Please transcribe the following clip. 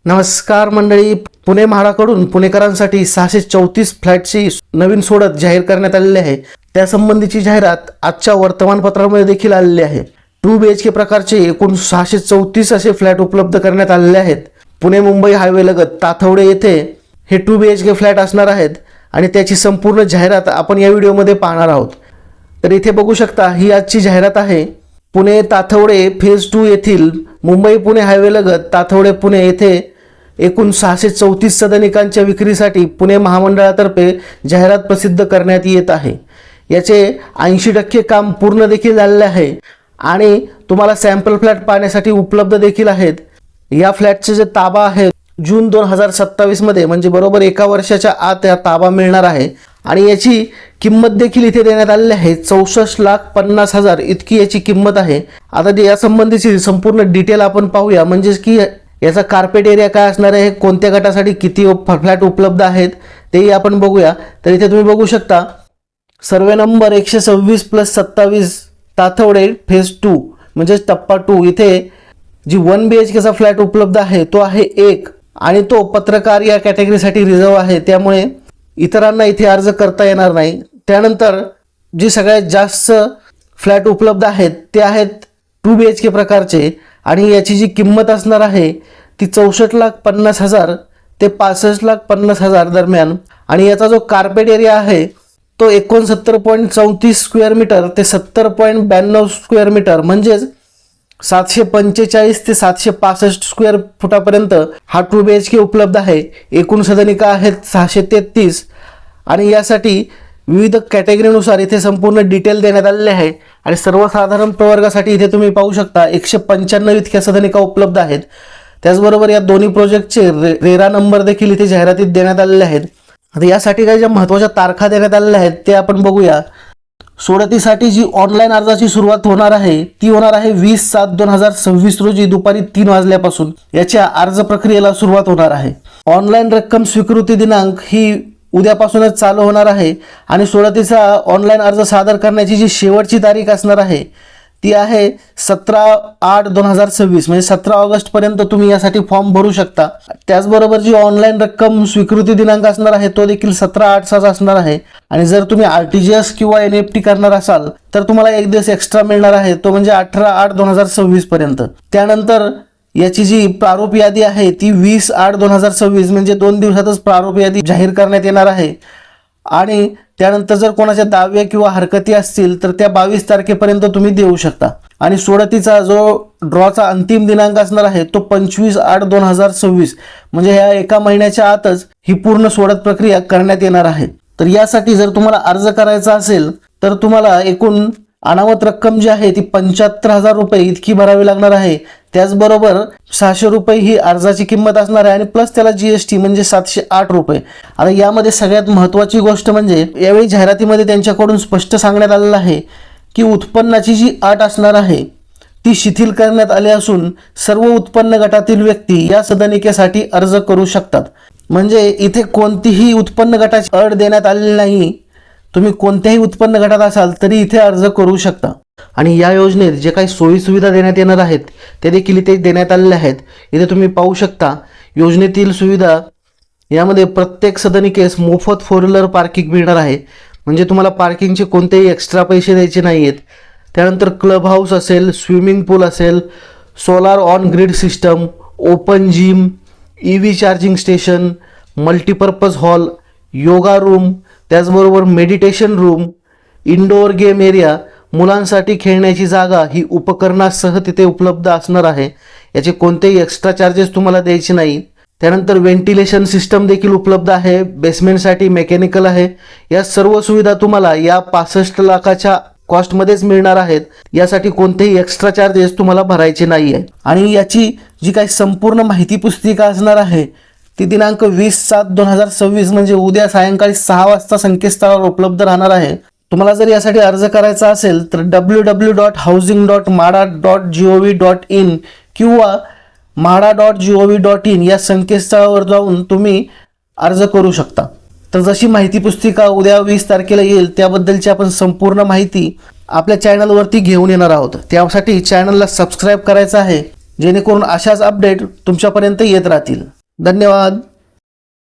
नमस्कार मंडळी, पुणे म्हाडाकडून पुणेकरांसाठी 634 फ्लॅटची नवीन सोडत जाहीर करण्यात आलेली आहे। त्यासंबंधीची जाहिरात आजच्या वर्तमानपत्रामध्ये देखील आलेली आहे। 2 BHK प्रकारचे एकूण 634 असे फ्लॅट उपलब्ध करण्यात आलेले आहेत। पुणे मुंबई हायवे लगत ताथवडे येथे हे 2 BHK फ्लॅट असणार आहेत आणि त्याची संपूर्ण जाहिरात आपण या व्हिडिओमध्ये पाहणार आहोत। तर इथे बघू शकता, ही आजची जाहिरात आहे। पुणे ताथवडे फेज 2 येथील मुंबई पुणे हायवे लगत ताथवडे पुणे येथे एकूण 634 सदनिकांच्या विक्रीसाठी पुणे महामंडळातर्फे जाहिरात प्रसिद्ध करण्यात येत आहे। याचे 80% काम पूर्ण देखील झालेले आहे आणि तुम्हाला सॅम्पल फ्लॅट पाहण्यासाठी उपलब्ध देखील आहेत। या फ्लॅटचे जे ताबा आहे जून 2027 मध्ये, म्हणजे बरोबर 1 वर्षाच्या आत या ताबा मिळणार आहे आणि याची किंमत देखील इथे देण्यात आलेली आहे। 64,50,000 इतकी याची किंमत आहे। आता या संबंधीची संपूर्ण डिटेल आपण पाहूया, म्हणजे की याचा कार्पेट एरिया काय असणार आहे, कोणत्या गटासाठी किती फ्लॅट उपलब्ध आहेत तेही आपण बघूया। तर इथे तुम्ही बघू शकता, सर्वे नंबर 126+27 ताथवडे फेज 2 म्हणजे टप्पा 2 इथे जी 1 BHKचा फ्लॅट उपलब्ध आहे तो आहे 1 आणि तो पत्रकार या कॅटेगरीसाठी रिझर्व आहे, त्यामुळे इतरांना इथे अर्ज करता येणार नाही। त्यानंतर जी सगळ्यात जास्त फ्लॅट उपलब्ध आहेत ते आहेत 2 BHK प्रकारचे आणि याची जी किंमत असणार आहे ती 64,50,000 ते 65,50,000 दरम्यान आणि याचा जो कार्पेट एरिया आहे तो 69.34 स्क्वेअर मीटर ते 70.92 स्क्वेअर मीटर, म्हणजेच 745 ते 765 स्क्वेअर फुटापर्यंत हा 2 BHK उपलब्ध आहे। एकूण सदनिका आहेत 633 आणि यासाठी विविध कॅटेगरीनुसार इथे संपूर्ण डिटेल देण्यात आलेले आहे आणि सर्वसाधारण प्रवर्गासाठी इथे तुम्ही पाहू शकता 195 इतक्या सदनिका उपलब्ध आहेत। त्याचबरोबर या दोन्ही प्रोजेक्टचे रेरा नंबर देखील इथे जाहिरातीत देण्यात आलेले आहेत। आता यासाठी काही ज्या महत्त्वाच्या तारखा देण्यात आलेल्या आहेत ते आपण बघूया। सोडतीसाठी जी ऑनलाईन अर्जाची सुरुवात होणार आहे ती होणार आहे 20/7/2026 रोजी दुपारी 3 वाजल्यापासून याच्या अर्ज प्रक्रियेला सुरुवात होणार आहे। ऑनलाईन रक्कम स्वीकृती दिनांक ही उद्यापासूनच चालू होणार आहे आणि सोडतीचा ऑनलाईन अर्ज सादर करण्याची जी शेवटची तारीख असणार आहे ती आहे 17/8/2026 म्हणजे 17 ऑगस्ट पर्यंत तुम्ही यासाठी फॉर्म भरू शकता। त्याचबरोबर जी ऑनलाईन रक्कम स्वीकृती दिनांक असणार आहे तो देखील 17/8 असणार आहे आणि जर तुम्ही RTGS किंवा NEFT करणार असाल तर तुम्हाला 1 दिवस एक्स्ट्रा मिळणार आहे, तो म्हणजे 18/8/2026 पर्यंत। त्यानंतर याची जी प्रारूप यादी आहे ती 20/8/2026 म्हणजे 2 दिवसातच प्रारूप यादी जाहीर करण्यात येणार आहे आणि त्यानंतर जर कोणाच्या दावे किंवा हरकती असतील तर त्या 22 तारखेपर्यंत तुम्ही देऊ शकता आणि सोडतीचा जो ड्रॉचा अंतिम दिनांक असणार आहे तो 25/8/2026 म्हणजे ह्या 1 महिन्याच्या आतच ही पूर्ण सोडत प्रक्रिया करण्यात येणार आहे। तर यासाठी जर तुम्हाला अर्ज करायचा असेल तर तुम्हाला एकूण अनामत रक्कम जी आहे ती 75,000 रुपये इतकी भरावी लागणार आहे। त्याचबरोबर 600 रुपये ही अर्जाची किंमत असणार आहे आणि प्लस त्याला GST म्हणजे 708 रुपये। आता यामध्ये सगळ्यात महत्त्वाची गोष्ट म्हणजे यावेळी जाहिरातीमध्ये त्यांच्याकडून स्पष्ट सांगण्यात आलेलं आहे की उत्पन्नाची जी अट असणार आहे ती शिथिल करण्यात आली असून सर्व उत्पन्न गटातील व्यक्ती या सदनिकेसाठी अर्ज करू शकतात। म्हणजे इथे कोणतीही उत्पन्न गटाची अट देण्यात आलेली नाही, तुम्ही कोणत्याही उत्पन्न गटात असाल तरी इथे अर्ज करू शकता आणि या योजनेत जे काही सोयी सुविधा देण्यात येणार आहेत ते देखील इथे देण्यात आलेले आहेत। इथे तुम्ही पाहू शकता योजनेतील सुविधा, यामध्ये प्रत्येक सदनिकेस मोफत 4 व्हीलर पार्किंग मिळणार आहे, म्हणजे तुम्हाला पार्किंगचे कोणतेही एक्स्ट्रा पैसे द्यायचे नाही आहेत। त्यानंतर क्लब हाऊस असेल, स्विमिंग पूल असेल, solar on grid system, open gym, EV charging station, multipurpose hall, yoga room, त्याचबरोबर meditation room, indoor game area, मुलांसाठी खेळण्याची जागा ही उपकरणासह तिथे उपलब्ध असणार आहे। याचे कोणतेही एक्स्ट्रा चार्जेस तुम्हाला द्यायचे नाही। त्यानंतर व्हेंटिलेशन सिस्टम देखील उपलब्ध आहे, बेसमेंटसाठी मेकॅनिकल आहे। या सर्व सुविधा तुम्हाला या 65 लाखाच्या कॉस्टमध्येच मिळणार आहेत, यासाठी कोणतेही एक्स्ट्रा चार्जेस तुम्हाला भरायचे नाही आहे। आणि याची जी काही संपूर्ण माहिती पुस्तिका असणार आहे ती दिनांक 20/7/2026 म्हणजे उद्या सायंकाळी 6 वाजता संकेतस्थळावर उपलब्ध राहणार आहे। तुम्हाला जर यासाठी अर्ज करायचा असेल तर www.housing.mhada.gov.in किंवा mhada.gov.in या संकेतस्थळावर जाऊन तुम्ही अर्ज करू शकता। तर जशी माहिती पुस्तिका उद्या 20 तारखेला येईल त्याबद्दलची आपण संपूर्ण माहिती आपल्या चॅनलवरती घेऊन येणार आहोत। त्यासाठी चॅनलला सबस्क्राइब करायचं आहे जेणेकरून अशाच अपडेट तुमच्यापर्यंत येत राहतील। धन्यवाद.